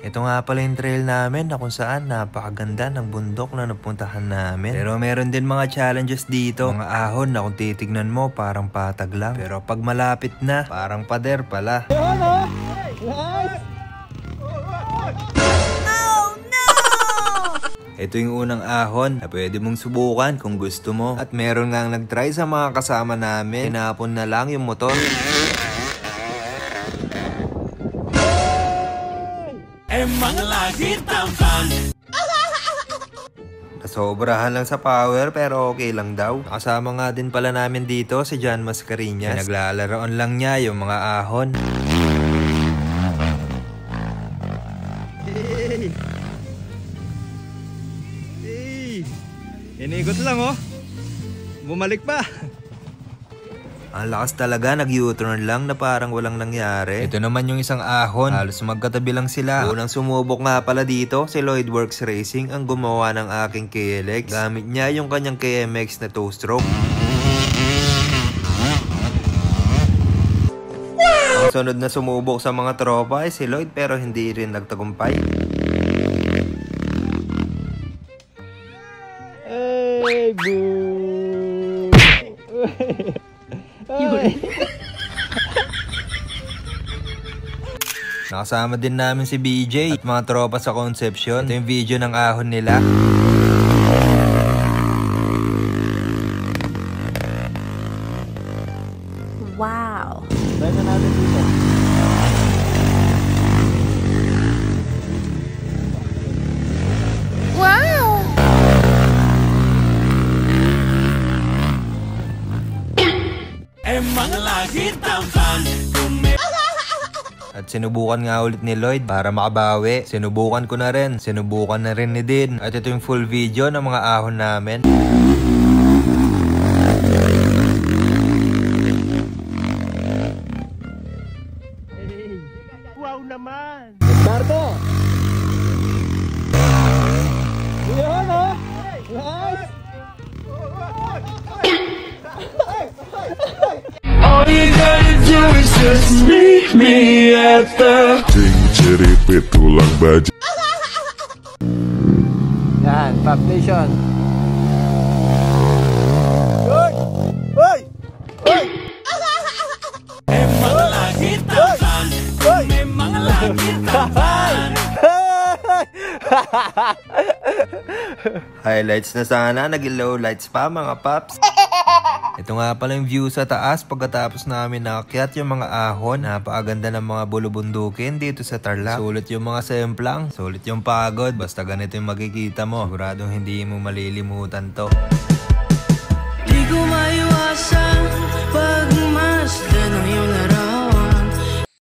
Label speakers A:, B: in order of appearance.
A: Ito nga pala yung trail namin na kung saan napakaganda ng bundok na napuntahan namin. Pero meron din mga challenges dito. Mga ahon na kung titignan mo parang patag lang. Pero pag malapit na, parang pader pala. Ito yung unang ahon na pwede mong subukan kung gusto mo. At meron nga nag-try sa mga kasama namin. Tinapon na lang yung motor.
B: Emang lagi tampan.
A: Nasobrahan lang sa power pero okay lang daw. Nakasama nga din pala namin dito si John Mascareñas. Naglalaroon lang niya yung mga ahon.
C: Inigot lang oh. Bumalik pa.
A: Ang lakas talaga, nag-U-turn lang na parang walang nangyari. Ito naman yung isang ahon. Halos magkatabi lang sila. Unang sumubok nga pala dito, si Lloydworks Racing ang gumawa ng aking KLX. Gamit niya yung kanyang KMX na 2-stroke. Ang sunod na sumubok sa mga tropa ay si Lloyd pero hindi rin nagtagumpay.
C: Hey, boo!
A: Nakasama din namin si BJ at mga tropa sa Concepcion. Ito yung video ng ahon nila.
D: Wow!
C: Try na natin dito.
D: Wow!
B: Emang lagi tampan.
A: At sinubukan nga ulit ni Lloyd para makabawi. Sinubukan ko na rin. Sinubukan na rin ni Din. At ito yung full video ng mga ahon namin.
B: Wow naman.
C: Barto! Yun oh! Nice!
B: All you gotta do is just meet me at the
E: Ceripit tulang baja.
C: Yan, Pop Nation. Hoy! Hoy! Hoy!
B: Emang lagi tampan. Emang lagi tampan.
A: Highlights na sana. Nag-low lights pa mga paps. Ito nga pala yung view sa taas pagkatapos namin nakakyat yung mga ahon. Napakaganda ng mga bulubundukin dito sa Tarlac. Sulit yung mga semplang, sulit yung pagod. Basta ganito yung makikita mo. Siguradong hindi mo malilimutan to.
B: Di ko maiwasan.